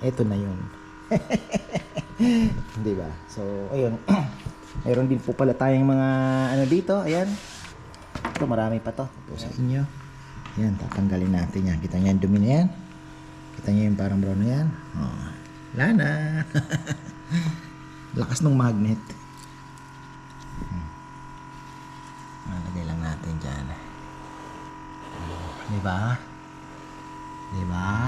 Ito na yun. Di ba? So, ayun. Mayroon din po pala tayong mga ano dito. Ayan. Ito, marami pa to. Ito sa inyo. Ayan, tatanggalin natin yan. Kita nyo yung dumi na yan. Kita nyo yung parang brown na yan. Oh, wala na. Lakas ng magnet. Lagay lang natin dyan. Diba? Diba?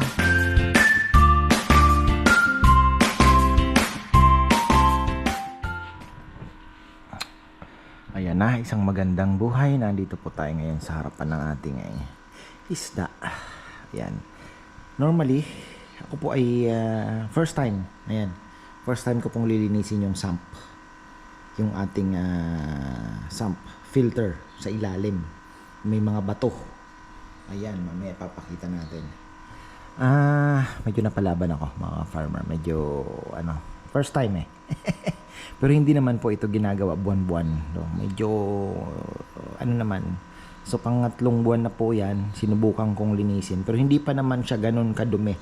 Ayan na, isang magandang buhay. Nandito po tayo ngayon sa harapan ng ating isda. Ayan. Normally, ako po ay first time. Ayan. First time ko pong lilinisin yung sump. Yung ating sump filter sa ilalim. May mga bato. Ayan, mamaya papakita natin. Medyo napalaban ako, mga farmer. Medyo, first time eh. Pero hindi naman po ito ginagawa buwan-buwan. No? Medyo, naman. So, pangatlong buwan na po yan, sinubukan kong linisin. Pero hindi pa naman siya ganun kadumi.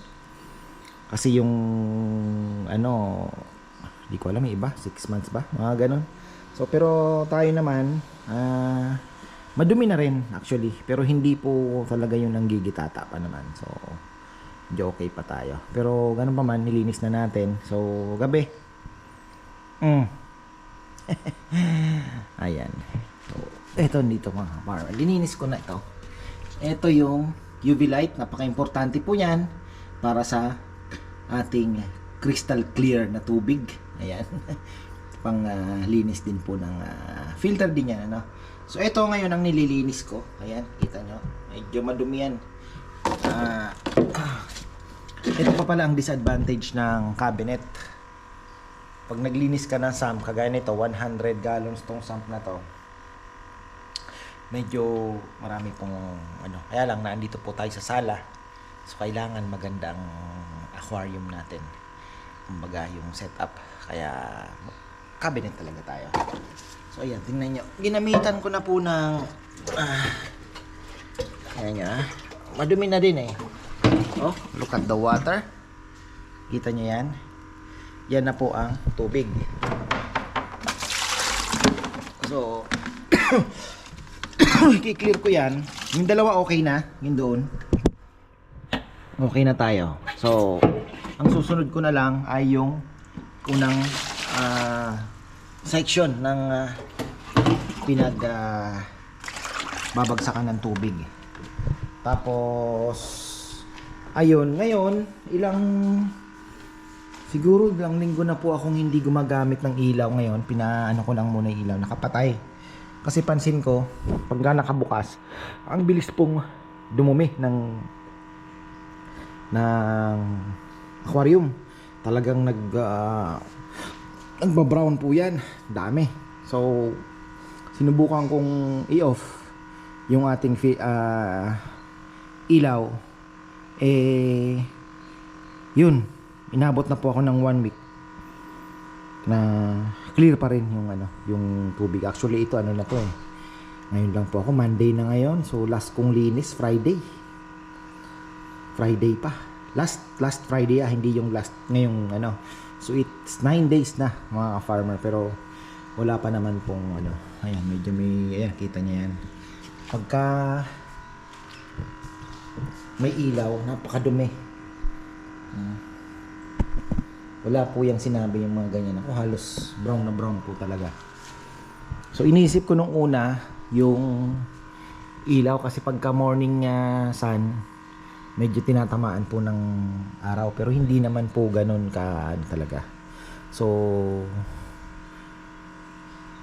Kasi yung, hindi ko alam, may iba, 6 months ba? Mga ganun. So, pero tayo naman, madumi na rin actually. Pero hindi po talaga yung nanggigitata pa naman. So, medyo okay pa tayo. Pero ganun pa man, nilinis na natin. So, gabi. Ayan. So, eto dito mga farmer. Lininis ko na ito. Ito yung UV light. Napaka-importante po yan para sa ating crystal clear na tubig. Ayan. Pang linis din po ng filter din yan. Ano? So, ito ngayon ang nililinis ko. Ayan. Kita nyo. Medyo madumi yan. Ito pa pala ang disadvantage ng cabinet. Pag naglinis ka ng sump, kagaya nito, 100 gallons tong sump na to. Medyo marami pong kaya lang nandito po tayo sa sala. So kailangan magandang aquarium natin. Kumbaga yung setup. Kaya cabinet talaga tayo. So ayan, tingnan nyo. Ginamitan ko na po ng ayan nyo madumi na din eh. Oh, look at the water. Kita nyo yan? Yan na po ang tubig. So, i-clear ko yan. Yung dalawa okay na. Yung doon. Okay na tayo. So, ang susunod ko na lang ay yung unang section ng babagsakan ng tubig. Tapos, ayun. Ngayon, siguro ilang linggo na po akong hindi gumagamit ng ilaw ngayon. Pinaano ko lang muna yung ilaw. Nakapatay. Kasi pansin ko, pagka nakabukas, ang bilis pong dumumi ng aquarium. Talagang nagbabrown po yan. Dami. So, sinubukan kong i-off yung ating ilaw. Yun. Inabot na po ako ng 1 week na clear pa rin yung tubig. Actually ito na to eh. Ngayon lang po ako, Monday na ngayon. So last kong linis Friday pa. Last Friday hindi yung last ngayong So it's 9 days na mga farmer, pero wala pa naman pong ayan, medyo ayan, kita niya yan. Pagka may ilaw, napakadumi. Wala po yung sinabi yung mga ganyan. Ako halos brown na brown po talaga. So iniisip ko nung una yung ilaw kasi pagka morning sun, medyo tinatamaan po ng araw. Pero hindi naman po ganun talaga. So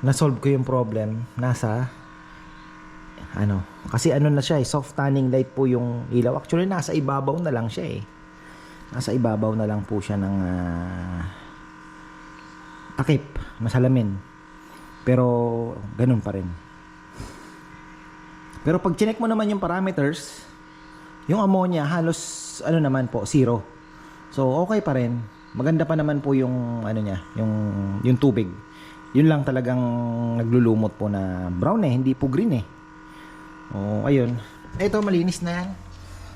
na-solve ko yung problem. Nasa kasi na siya eh, soft tanning light po yung ilaw. Actually nasa ibabaw na lang siya eh. Nasa ibabaw na lang po siya ng takip, masalamin. Pero ganun pa rin. Pero pag chinek mo naman yung parameters, yung ammonia halos naman po, 0. So okay pa rin. Maganda pa naman po yung niya, yung tubig. Yun lang talagang naglulumot po na brown eh, hindi po green eh. Oh, ayun. Ito malinis na yan.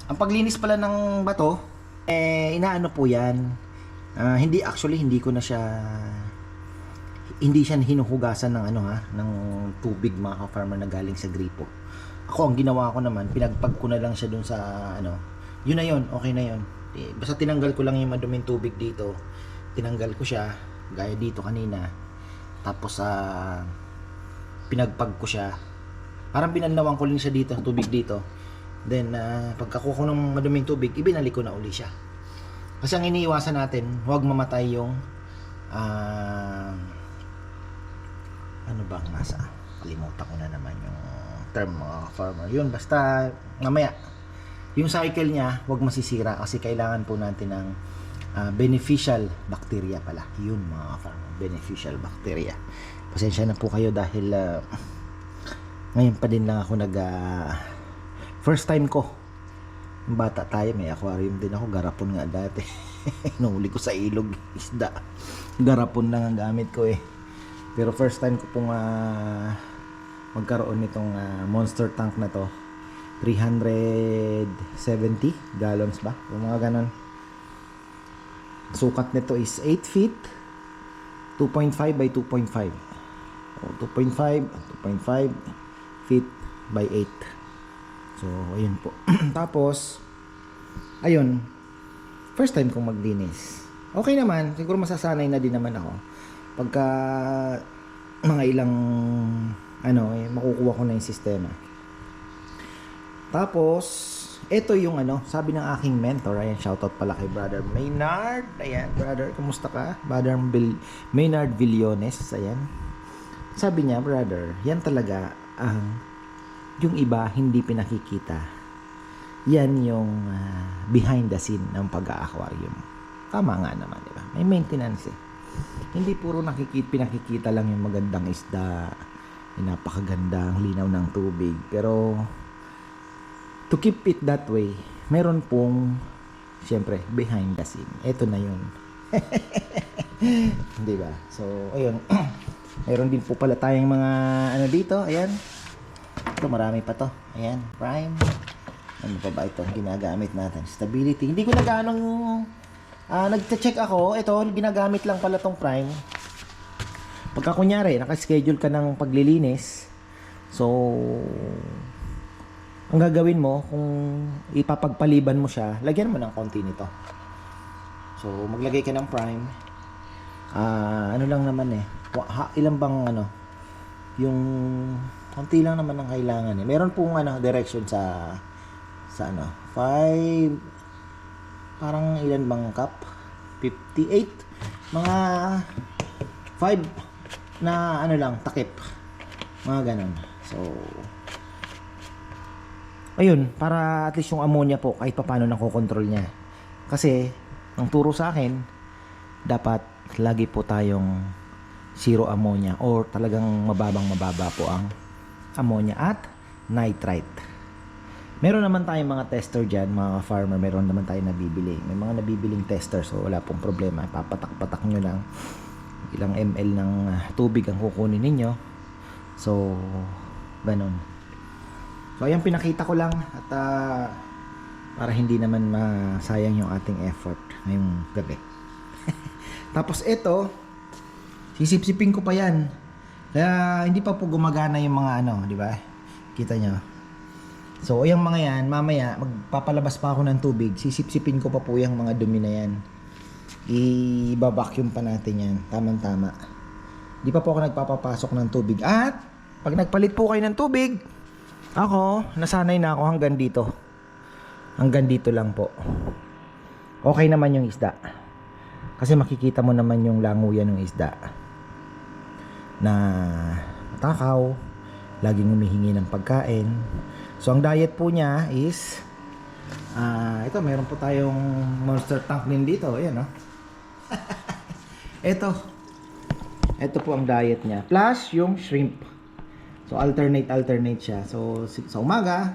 Ang paglinis pala ng bato, inaano po yan, Hindi, actually hindi ko na siya, hindi siya hinuhugasan ng ng tubig, mga ka-farmer, na galing sa gripo. Ako, ang ginawa ko naman, pinagpag ko na lang siya dun sa yun na yun, okay na yun. Basta tinanggal ko lang yung maduming tubig dito, tinanggal ko siya gaya dito kanina, tapos pinagpag ko siya, parang binanlawan ko rin siya dito, tubig dito. Then pagkakuha ko ng maduming tubig, ibinalik ko na uli siya. Kasi ang iniiwasan natin, huwag mamatay yung ano bang nasa, kalimutan ko na naman yung term, mga farmer. Yun, basta mamaya yung cycle niya huwag masisira, kasi kailangan po natin ng beneficial bacteria pala. Yun, mga farmer, beneficial bacteria. Pasensya na po kayo dahil ngayon pa din lang ako first time ko. Bata tayo, may aquarium din ako, garapon nga dati. Nahuli ko sa ilog, isda. Garapon lang ang gamit ko eh. Pero first time ko pong magkaroon nitong monster tank na to. 370 gallons ba? O mga ganon. Sukat nito is 8 feet, 2.5 by 2.5. O 2.5 feet by 8. So, ayun po. Tapos, ayun, first time kong maglinis. Okay naman, siguro masasanay na din naman ako. Pagka mga ilang makukuha ko na yung sistema. Tapos, ito yung sabi ng aking mentor, ayan, shoutout pala kay Brother Maynard. Ayan, brother, kumusta ka? Brother Maynard Villones, ayan. Sabi niya, brother, yan talaga yung iba hindi pinakikita. Yan yung behind the scene ng pag-aquarium. Tama nga naman, di ba? May maintenance eh. Hindi puro pinakikita lang yung magandang isda, yung napakagandang linaw ng tubig. Pero to keep it that way, meron pong siyempre behind the scene. Ito na yun. Di ba? So, ayun. Meron din po pala tayong mga dito, ayan. Ito, marami pa to. Ayan, prime. Ano pa ba ito ginagamit natin? Stability. Hindi ko na gaanong nagte-check ako. Ito, ginagamit lang pala tong prime. Pagka kunyari, nakaschedule ka ng paglilinis. So, ang gagawin mo, kung ipapagpaliban mo siya, lagyan mo ng konti nito. So, maglagay ka ng prime. Ano lang naman eh. Ilan bang yung konti lang naman ang kailangan eh. Meron pong direction sa 5, parang ilan bang cup? 58, mga 5 na lang, takip, mga ganon. So ayun, para at least yung ammonia po kahit paano nakokontrol niya. Kasi ang turo sa akin, dapat lagi po tayong zero ammonia, or talagang mababa po ang ammonia at nitrite. Meron naman tayong mga tester dyan, mga farmer, meron naman tayong nabibili. May mga nabibiling tester, so wala pong problema. Papatak-patak nyo lang ilang ml ng tubig ang kukunin ninyo. So, ganun. So, ayan, pinakita ko lang at para hindi naman masayang yung ating effort ngayong gabi. Tapos ito, sisipsipin ko pa yan. Kaya hindi pa po gumagana yung mga di ba? Kita nyo. So, yung mga yan, mamaya magpapalabas pa ako ng tubig. Sisipsipin ko pa po yung mga dumi na yan. I-vacuum pa natin yan. Tama-tama. Di pa po ako nagpapapasok ng tubig. At pag nagpalit po kayo ng tubig, ako, nasanay na ako hanggang dito. Hanggang dito lang po. Okay naman yung isda. Kasi makikita mo naman yung languyan ng isda na matakaw, laging humihingi ng pagkain. So ang diet po niya is ito, meron po tayong monster tank din dito. Ayan, ito po ang diet niya, plus yung shrimp. So alternate siya. So sa umaga,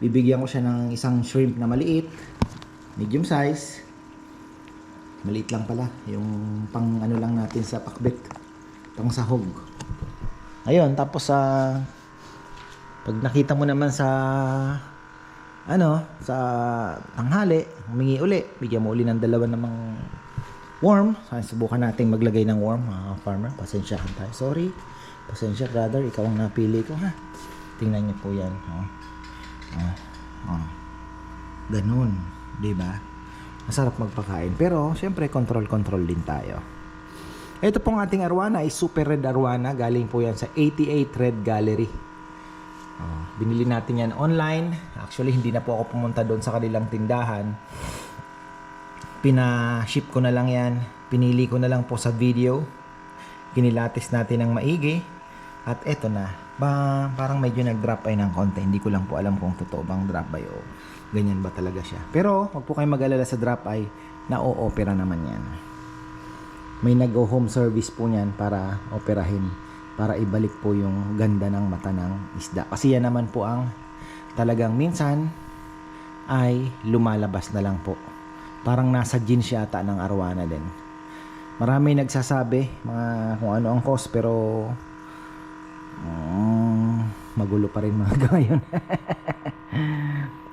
bibigyan ko siya ng isang shrimp na maliit, medium size. Maliit lang pala, yung pang lang natin sa pakbet, pang sahog. Ayun, tapos pag nakita mo naman sa sa tanghali, humingi uli, bigyan mo uli ng dalawa namang worm. Subukan nating maglagay ng worm, mga farmer. Pasensyahan tayo. Sorry. Pasensya, brother. Ikaw ang napili ko, ha. Tingnan niyo po yan. Ganun. Diba? Masarap magpakain. Pero, syempre, control din tayo. Ito pong ating arwana is Super Red Arwana. Galing po yan sa 88 Red Gallery. Binili natin yan online. Actually, hindi na po ako pumunta doon sa kanilang tindahan. Pina-ship ko na lang yan. Pinili ko na lang po sa video. Kinilatis natin ng maigi. At eto na. Parang medyo nag-drop ay ng konti. Hindi ko lang po alam kung totoo bang drop by o ganyan ba talaga siya. Pero, wag po kayong mag-alala sa drop ay na-o-opera naman yan. May nag-home service po niyan para operahin. Para ibalik po yung ganda ng mata ng isda. Kasi yan naman po ang talagang minsan ay lumalabas na lang po. Parang nasa jeans yata ng arwana din. Marami nagsasabi mga kung ano ang cause, pero magulo pa rin mga ngayon.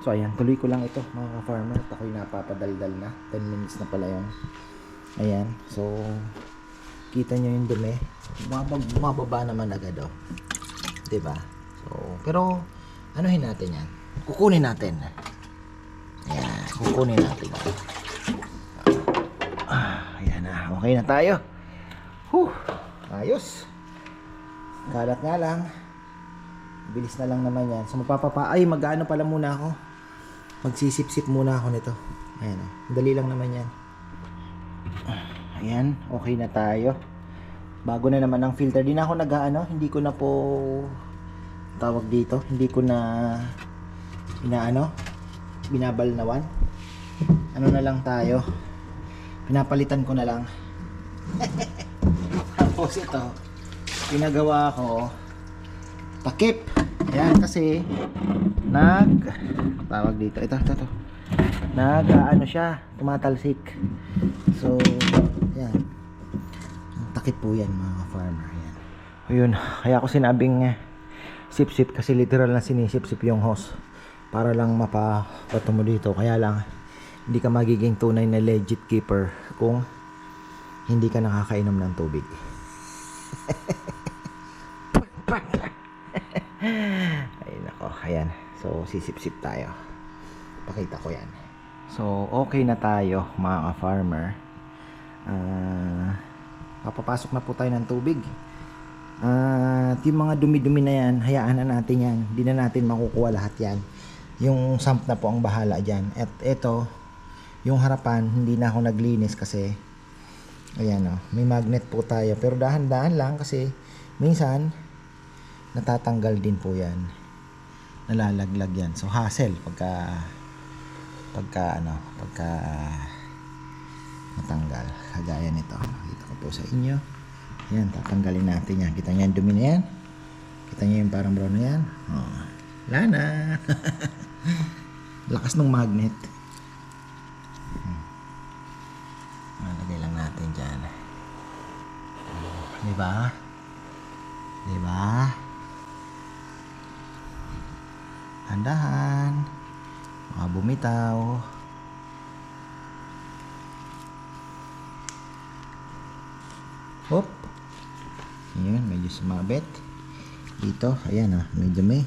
So ayan, tuloy ko lang ito mga farmer. Ako'y napapadaldal na. 10 minutes na pala yun. Ayan, so kita nyo yung dumi. Bumababa naman agad, oh. Diba? So, pero anuhin natin yan. Kukunin natin. Ayan, kukunin natin. Ayan na, okay na tayo. Ayos. Kalat nga lang. Bilis na lang naman yan. So mag-ano pala muna ako. Magsisip-sip muna ako nito. Ayan, oh. Dali lang naman yan. Ayan, okay na tayo. Bago na naman ang filter. Di na ako hindi ko na po tawag dito. Hindi ko na binabalnawan. Ano na lang tayo. Pinapalitan ko na lang. Tapos ito, pinagawa ko takip. Ayan, kasi tawag dito. Ito. Siya, tumatalsik. So, yan. Takip po yan mga farmer. Yan. Ayun, kaya ako sinabing sip-sip kasi literal na sinisip-sip yung hose para lang mapapato mo dito. Kaya lang, hindi ka magiging tunay na legit keeper kung hindi ka nakakainom ng tubig. Ay nako, ayan. So, sisip-sip tayo. Pakita ko yan. So, okay na tayo mga farmer. Papapasok na po tayo ng tubig. At yung mga dumi-dumi na yan, hayaan na natin yan. Hindi na natin makukuha lahat yan. Yung sump na po ang bahala dyan. At ito, yung harapan, hindi na ako naglinis kasi ayan o, may magnet po tayo. Pero dahan-dahan lang kasi minsan natatanggal din po yan. Nalalaglag yan. So hassle pagka matanggal. Kagaya nito. Kita ko po sa inyo. Ayan, tatanggalin natin yan. Kita nyo yung dumi na yan? Kita nyo yung parang brown na yan? Oh, wala na. Lakas ng magnet. Lagay lang natin dyan. Diba? Diba? Handahan. Mga bumitaw. Hop. Ayan, medyo sumabit. Dito, ayan medyo may.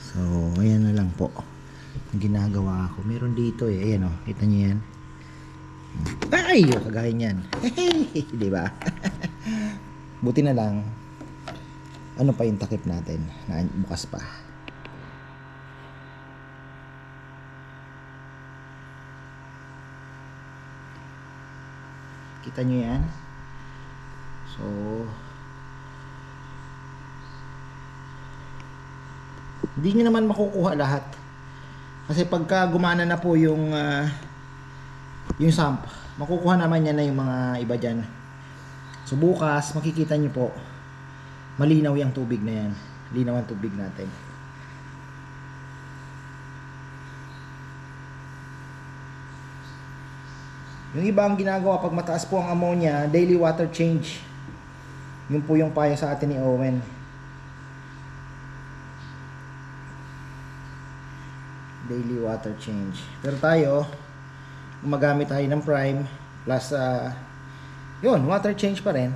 So, ayan na lang po. Ang ginagawa ko. Meron dito ayan kita nyo yan. Ay! Kagaya niyan. Diba? Buti na lang. Ano pa yung takip natin? Na bukas pa. Kita nyo yan? So, hindi nyo naman makukuha lahat. Kasi pagka gumana na po yung sump, makukuha naman yan na yung mga iba dyan. So bukas, makikita nyo po, malinaw yung tubig na yan. Linaw ang tubig natin. Yung iba ang ginagawa pag mataas po ang ammonia, daily water change. Yun po yung payo sa atin ni Owen. Daily water change. Pero tayo, gumagamit tayo ng prime, Plus, yun, water change pa rin.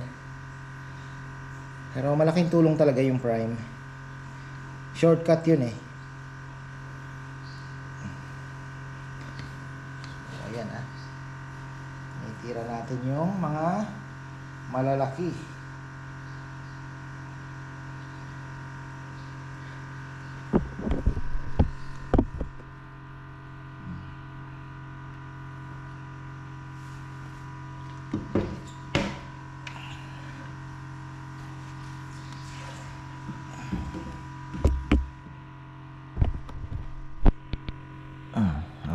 Pero malaking tulong talaga yung Prime. Shortcut yun eh. So, ayan itira natin yung mga malalaki.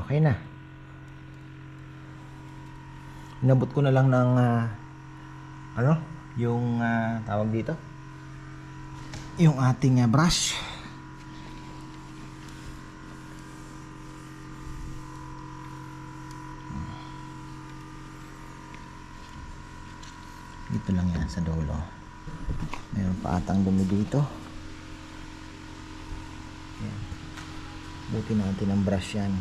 Okay na. Inabot ko na lang ng yung tawag dito, yung ating brush. Dito lang yan sa dulo. Mayroon pa atang dumi dito. Yan. Buti natin ang brush yan.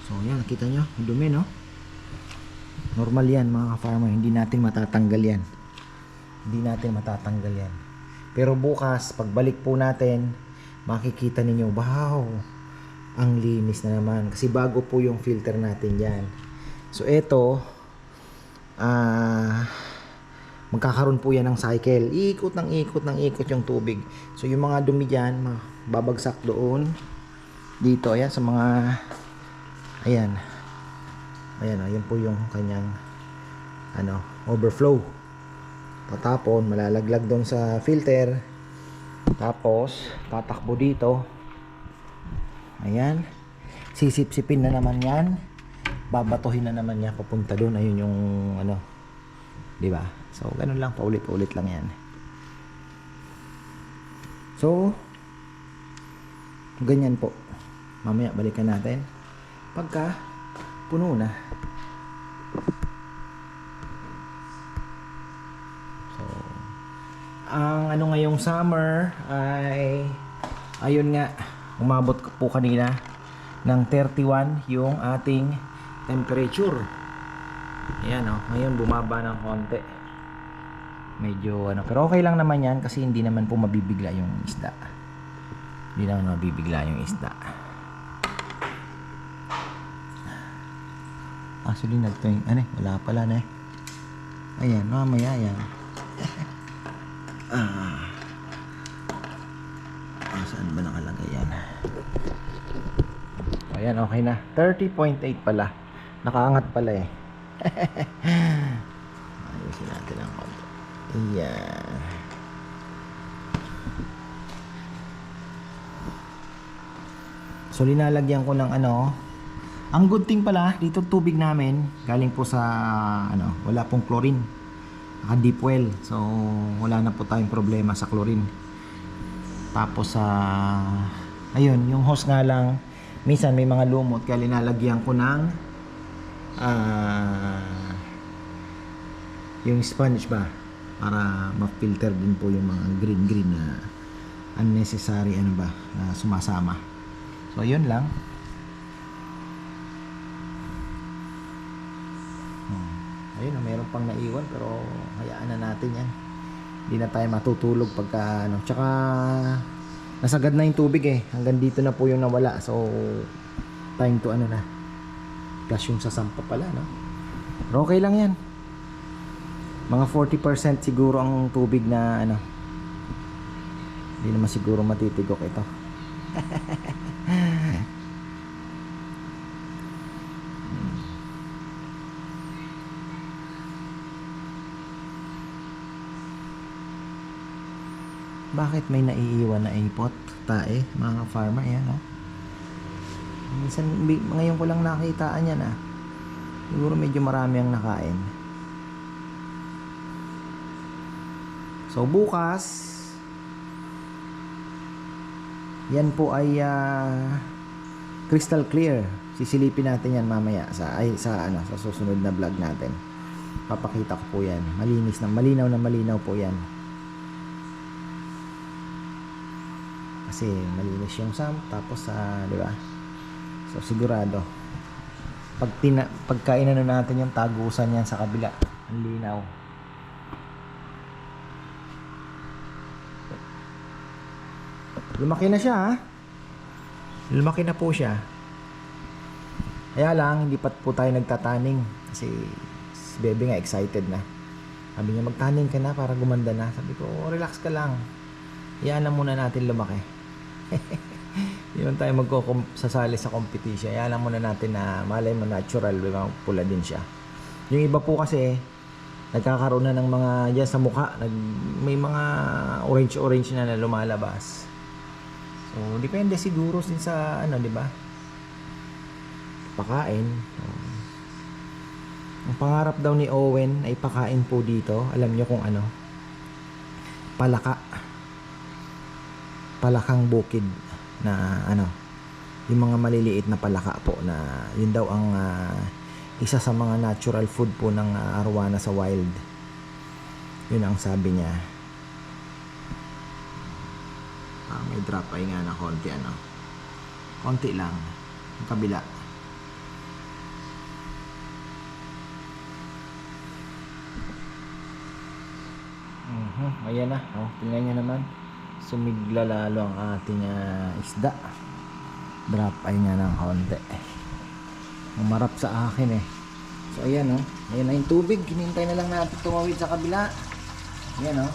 So yan, nakita nyo, dumi no? Normal yan mga ka-farmer, hindi natin matatanggal yan. Hindi natin matatanggal yan. Pero bukas, pagbalik po natin, makikita ninyo, wow, ang linis na naman. Kasi bago po yung filter natin yan. So ito, magkakaroon po yan ng cycle. Ikot ng ikot ng ikot yung tubig. So yung mga dumi dyan, babagsak doon. Dito, ayan, sa mga ayan, ayan po yung kanyang overflow. Tatapon, malalaglag doon sa filter. Tapos tatakbo dito. Ayan, sisip-sipin na naman yan. Babatuhin na naman niya papunta doon. Ayun yung di ba? So ganun lang, paulit-ulit lang yan. So ganyan po. Mamaya balikan natin pagka puno na. So ang ngayong summer ay ayun nga, umabot po kanina ng 31 yung ating temperature. Ayan ngayon bumaba ng konti. Medyo pero okay lang naman yan kasi hindi naman po mabibigla yung isda. Hindi naman mabibigla yung isda. Actually nagtuwing wala pala na ayan, mamaya yan. Saan ba nakalagay yan? Ayan, okay na. 30.8 pala. Nakaangat pala eh. Ayusin natin ang konti. Ayan. So linalagyan ko ng ang good thing pala dito tubig namin galing po sa wala pong chlorine, naka deep well, so wala na po tayong problema sa chlorine. Tapos ayun, yung hose nga lang minsan may mga lumot kaya linalagyan ko ng yung sponge ba para ma-filter din po yung mga green na unnecessary na sumasama. So yun lang. Ayun, meron pang naiwan pero hayaan na natin yan. Hindi na tayo matutulog pagka tsaka nasagad na yung tubig eh. Hanggang dito na po yung nawala. So time to na. Plus yung sasampa pala Pero okay lang yan. Mga 40% siguro ang tubig na hindi naman siguro matitigok ito. Bakit may naiiwan na ipot? Tae, mga farmer yan Minsan, ngayon ko lang nakitaan yan Siguro medyo marami ang nakain. So bukas, yan po ay crystal clear. Sisilipin natin yan mamaya sa susunod na vlog natin. Papakita ko po yan. Malinis na malinaw po yan. Kasi malinis yung sump tapos di ba? So sigurado. Pagkainan na natin yung tagusan yan sa kabila. Ang linaw. Lumaki na siya ha. Lumaki na po siya. Kaya lang, hindi pa po tayo nagtataning. Kasi si Bebe nga excited na. Sabi niya, magtaning ka na para gumanda na. Sabi ko, relax ka lang. Hayaan lang muna natin lumaki. Hindi man tayo sasali sa competition. Hayaan lang muna natin na malay mo natural, pula din siya. Yung iba po kasi, nagkakaroon na ng mga dyan sa mukha. May mga orange-orange na lumalabas. So, depende siguro din sa ano, di ba? Pakain. Ang pangarap daw ni Owen ay pakain po dito. Alam niyo kung ano? Palaka. Palakang bukid na ano, yung mga maliliit na palaka po na yun daw ang isa sa mga natural food po ng arwana sa wild. Yun ang sabi niya. May drop ay nga na konti ano. Konti lang. Ang kabila. Ayan na. Oh, tingnan niyo naman. Sumigla lalo ang ating isda. Drop ay nga ng konti. Umarap sa akin eh. So ayan oh. Ayan na yung tubig. Hinintay na lang natin tumawid sa kabila. Ayan oh.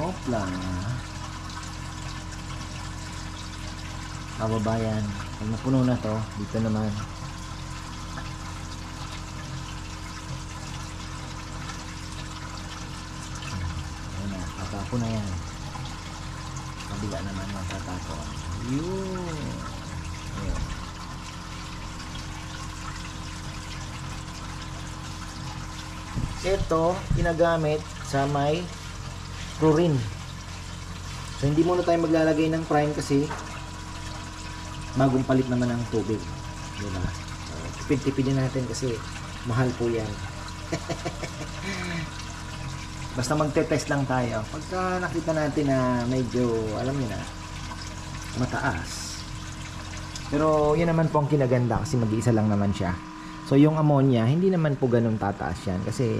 Hopla. Kababayan. Pag napuno na to, dito naman. Ayan na. Tatapo na yan. Kabila naman matatapo. Yun. Ayan. Ito, ginagamit sa may chlorine. So, hindi muna tayo maglalagay ng prime kasi bagong palit naman ng tubig. Diba? So, tipid-tipidin natin kasi mahal po yan. Basta magte-test lang tayo. Pagka nakita natin na medyo, alam niyo na, mataas. Pero, yan naman po ang kinaganda kasi mag-iisa lang naman siya. So, yung ammonia, hindi naman po ganun tataas yan kasi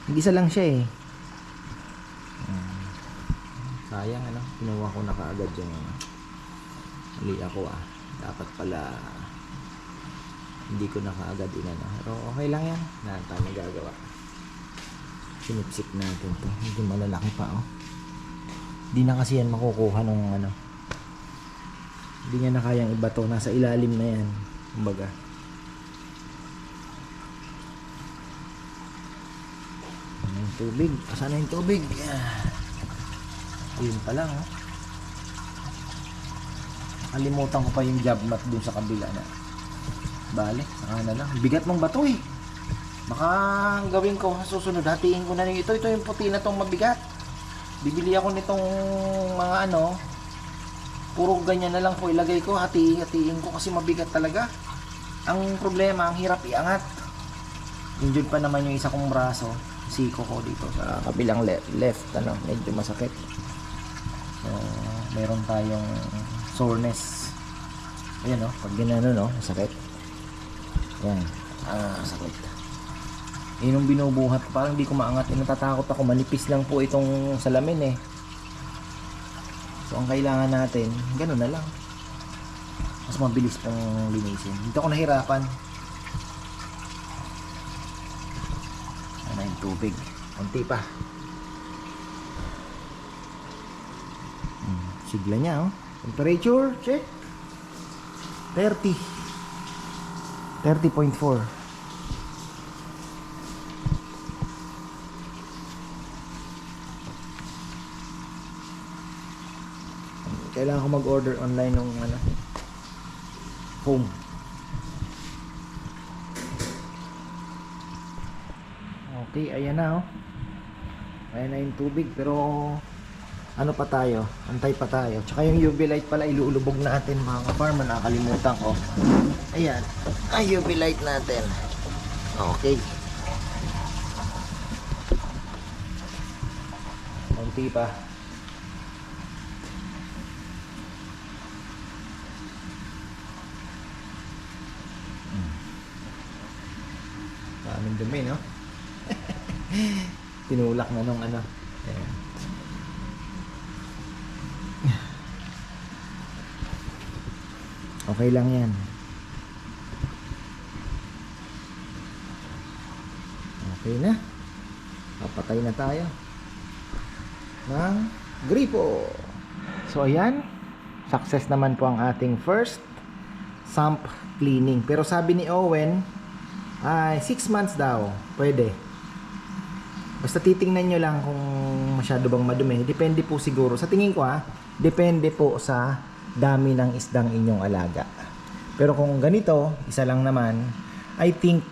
mag-isa lang siya eh. Sayang ano, kinuha ko na kaagad yung mali ako dapat pala hindi ko na kaagad inano. Pero okay lang yan, na tayo magagawa. Sinipsip natin to, hindi malalaki pa oh. Hindi na kasi yan makukuha nung ano, hindi niya na kayang iba to, nasa ilalim na yan kumbaga. Ano yung tubig? Asan na yung tubig? Ayun pa lang oh. Kalimutan ko pa yung job mat dun sa kabila na. Bale, saka na lang. Bigat mong bato eh. Baka gawin ko sa susunod. Hatiin ko na yung ito. Ito yung puti na tong mabigat. Bibili ako nitong mga ano. Puro ganyan na lang po ilagay ko. Hatiin ko kasi mabigat talaga. Ang problema, ang hirap iangat. Injured pa naman yung isa kong braso. Siko ko dito sa kabilang left ano, medyo masakit. So, meron tayong soreness. Ayan o, pag ginano no, sakit. Ayan, sakit. Yun yung binubuhat ko, parang hindi ko maangat. Natatakot ako, manipis lang po itong salamin eh. So ang kailangan natin, gano'n na lang. Mas mabilis pang linisin. Dito ako nahirapan. Ano yung tubig? Kunti pa. Sigla niya oh. Temperature, check. 30. 30.4. Kailangan ko mag-order online ng ano, foam. Okay, ayan na oh. Ayan na yung tubig pero ano pa tayo, antay pa tayo. Tsaka yung UV light pala ilulubog natin mga ka-farmer, nakakalimutan ko. Ayan, ay UV light natin. Okay. Konti pa. Daming dumi, no? Tinulak na nung ano. Ayan. Okay lang yan. Okay na. Papatay na tayo ng gripo. So ayan, success naman po ang ating first sump cleaning. Pero sabi ni Owen ay 6 months daw pwede. Basta titingnan nyo lang kung masyado bang madumi. Depende po siguro, sa tingin ko depende po sa dami ng isdang inyong alaga. Pero kung ganito, isa lang naman, I think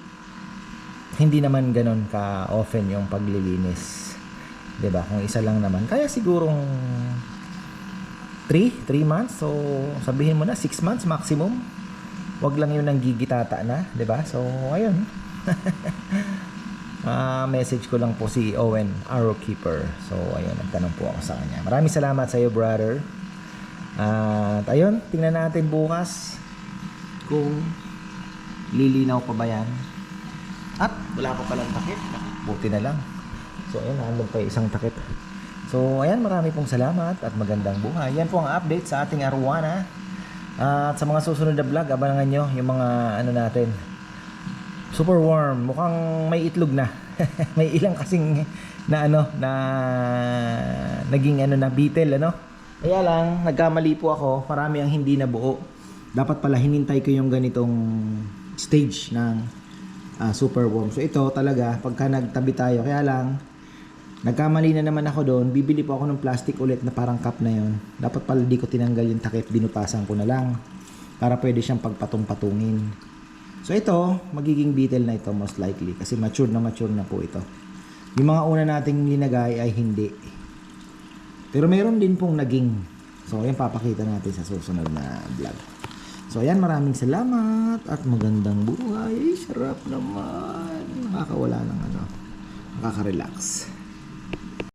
hindi naman ganon ka often yung paglilinis. 'Di ba? Kung isa lang naman, kaya sigurong 3 months. So sabihin mo na 6 months maximum. Wag lang yun ng gigitata na, 'di ba? So ayun. Message ko lang po si Owen, Arrow Keeper. So ayun, nagtanong po ako sa kanya. Maraming salamat sa iyo, brother. At ayun, tingnan natin bukas kung lilinaw pa ba yan. At wala pa palang takip. Buti na lang. So ayun, nandun pa yung isang takip. So ayan, marami pong salamat at magandang buhay. Yan po ang update sa ating arowana. At sa mga susunod na vlog, abangan nyo yung mga ano natin. Super warm. Mukhang may itlog na. May ilang kasing na ano, na naging ano na beetle, ano. Kaya lang, nagkamali po ako. Marami ang hindi nabuo. Dapat pala hinintay ko yung ganitong stage ng super warm. So ito talaga, pagka nagtabi tayo, kaya lang, nagkamali na naman ako doon. Bibili po ako ng plastic ulit na parang cup na yon. Dapat pala di ko tinanggal yung takip, binupasan ko na lang. Para pwede siyang pagpatong-patungin. So ito, magiging beetle na ito most likely. Kasi mature na po ito. Yung mga una nating linagay ay hindi. Pero meron din pong naging. So ayan, papakita natin sa susunod na vlog. So ayan, maraming salamat at magandang buhay. Ay, sarap naman. Nakakawala ng ano, nakaka-relax.